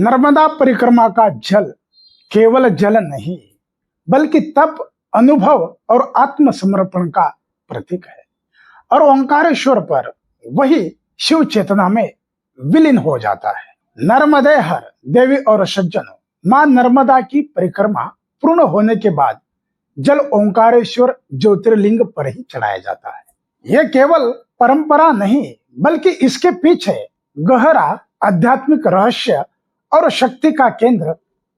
नर्मदा परिक्रमा का जल केवल जल नहीं बल्कि तप, अनुभव और आत्मसमर्पण का प्रतीक है और ओंकारेश्वर पर वही शिव चेतना में विलीन हो जाता है। नर्मदे हर देवी और सज्जनों, मां नर्मदा की परिक्रमा पूर्ण होने के बाद जल ओंकारेश्वर ज्योतिर्लिंग पर ही चढ़ाया जाता है। यह केवल परंपरा नहीं बल्कि इसके पीछे गहरा आध्यात्मिक रहस्य और शक्ति का केंद्र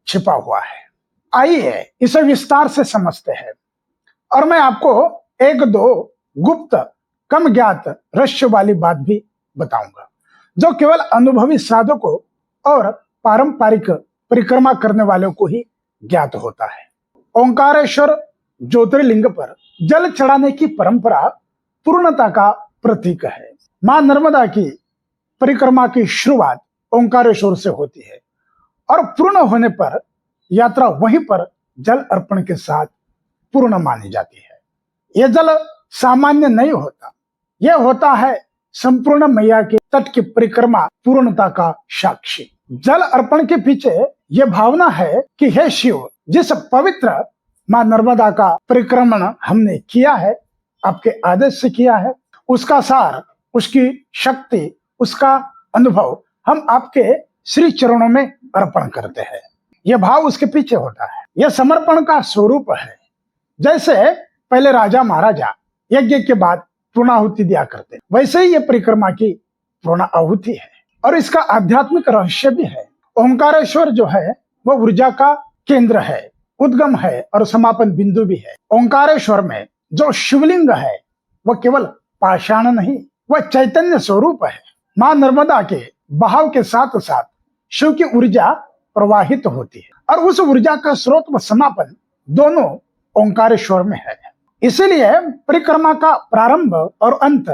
छिपा हुआ है। आइए इसे विस्तार से समझते हैं और मैं आपको एक दो गुप्त कम ज्ञात रहस्य वाली बात भी बताऊंगा जो केवल अनुभवी साधकों और पारंपरिक परिक्रमा करने वालों को ही ज्ञात होता है। ओंकारेश्वर ज्योतिर्लिंग पर जल चढ़ाने की परंपरा पूर्णता का प्रतीक है। मां नर्मदा की परिक्रमा की शुरुआत ओंकारेश्वर से होती है और पूर्ण होने पर यात्रा वहीं पर जल अर्पण के साथ पूर्ण मानी जाती है। यह जल सामान्य नहीं होता, यह होता है संपूर्ण मैया के तट की परिक्रमा पूर्णता का साक्षी। जल अर्पण के पीछे यह भावना है कि हे शिव, जिस पवित्र मां नर्मदा का परिक्रमण हमने किया है, आपके आदेश से किया है, उसका सार, उसकी शक्ति, उसका अनुभव हम आपके श्री चरणों में अर्पण करते हैं। यह भाव उसके पीछे होता है। यह समर्पण का स्वरूप है। जैसे पहले राजा महाराजा यज्ञ के बाद पूर्णाहुति दिया करते, वैसे ही यह परिक्रमा की पूर्ण आहुति है और इसका आध्यात्मिक रहस्य भी है। ओंकारेश्वर जो है वह ऊर्जा का केंद्र है, उद्गम है और समापन बिंदु भी है। ओंकारेश्वर में जो शिवलिंग है वह केवल पाषाण नहीं, वह चैतन्य स्वरूप है। मां नर्मदा के बहाव के साथ साथ शिव की ऊर्जा प्रवाहित होती है और उस ऊर्जा का स्रोत व समापन दोनों ओंकारेश्वर में है। इसीलिए परिक्रमा का प्रारंभ और अंत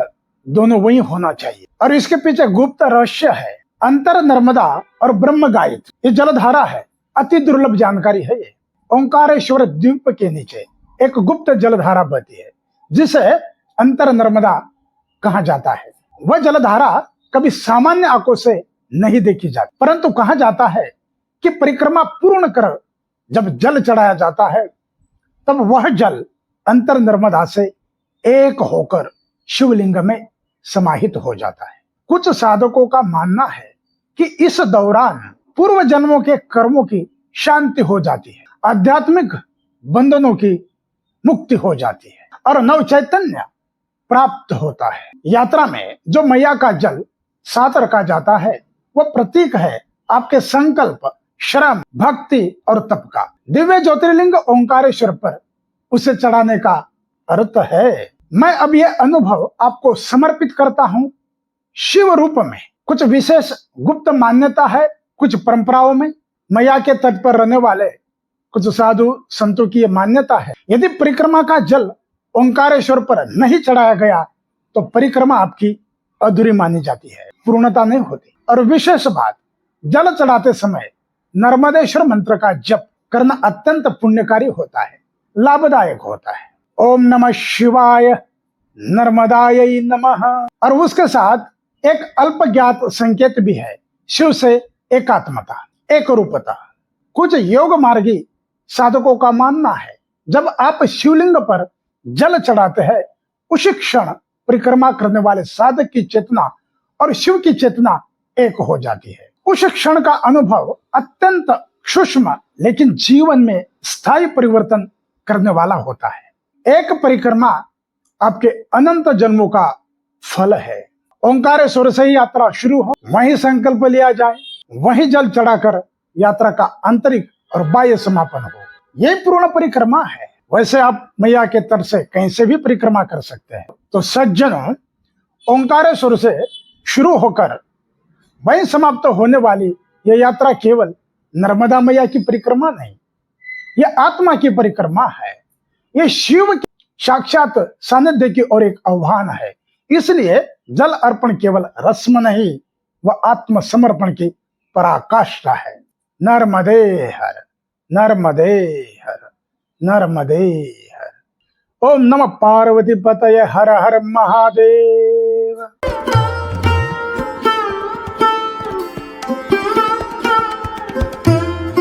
दोनों वही होना चाहिए और इसके पीछे गुप्त रहस्य है। अंतर नर्मदा और ब्रह्म गायत्री, ये जलधारा है, अति दुर्लभ जानकारी है। ये ओंकारेश्वर द्वीप के नीचे एक गुप्त जलधारा बहती है जिसे अंतर नर्मदा कहा जाता है। वह जलधारा कभी सामान्य आंखों से नहीं देखी जाती, परंतु कहा जाता है कि परिक्रमा पूर्ण कर जब जल चढ़ाया जाता है तब वह जल अंतर नर्मदा से एक होकर शिवलिंग में समाहित हो जाता है। कुछ साधकों का मानना है कि इस दौरान पूर्व जन्मों के कर्मों की शांति हो जाती है, आध्यात्मिक बंधनों की मुक्ति हो जाती है और नव चैतन्य प्राप्त होता है। यात्रा में जो मैया का जल साथ रखा जाता है वह प्रतीक है आपके संकल्प, श्रम, भक्ति और तप का। दिव्य ज्योतिर्लिंग ओंकारेश्वर पर उसे चढ़ाने का अर्थ है। मैं अब यह अनुभव आपको समर्पित करता हूं शिव रूप में। कुछ विशेष गुप्त मान्यता है, कुछ परंपराओं में मैया के तट पर रहने वाले कुछ साधु संतों की यह मान्यता है, यदि परिक्रमा का जल ओंकारेश्वर पर नहीं चढ़ाया गया तो परिक्रमा आपकी अधूरी मानी जाती है, पूर्णता नहीं होती। और विशेष बात, जल चढ़ाते समय नर्मदेश्वर मंत्र का जप करना अत्यंत पुण्यकारी होता है, लाभदायक होता है। ओम नमः शिवाय, नर्मदायै नमः। और उसके साथ एक अल्प ज्ञात संकेत भी है, शिव से एकात्मता, एक रूपता। कुछ योग मार्गी साधकों का मानना है जब आप शिवलिंग पर जल चढ़ाते हैं उसी क्षण परिक्रमा करने वाले साधक की चेतना और शिव की चेतना एक हो जाती है। उस क्षण का अनुभव अत्यंत सूक्ष्म लेकिन जीवन में स्थायी परिवर्तन करने वाला होता है। एक परिक्रमा आपके अनंत जन्मों का फल है। ओंकारेश्वर से ही यात्रा शुरू हो, वहीं संकल्प लिया जाए, वहीं जल चढ़ाकर यात्रा का आंतरिक और बाह्य समापन हो, यही पूर्ण परिक्रमा है। वैसे आप मैया के तट से कहीं से भी परिक्रमा कर सकते हैं। तो सज्जनों, ओंकारेश्वर से शुरू होकर वहीं समाप्त होने वाली यह यात्रा केवल नर्मदा मैया की परिक्रमा नहीं, यह आत्मा की परिक्रमा है। यह शिव के साक्षात सानिध्य की ओर एक आह्वान है। इसलिए जल अर्पण केवल रस्म नहीं, वह आत्मसमर्पण की पराकाष्ठा है। नर्मदे हर, नर्मदे हर, नर्मदे हर। ओम नमः पार्वती पतये हर हर महादेव।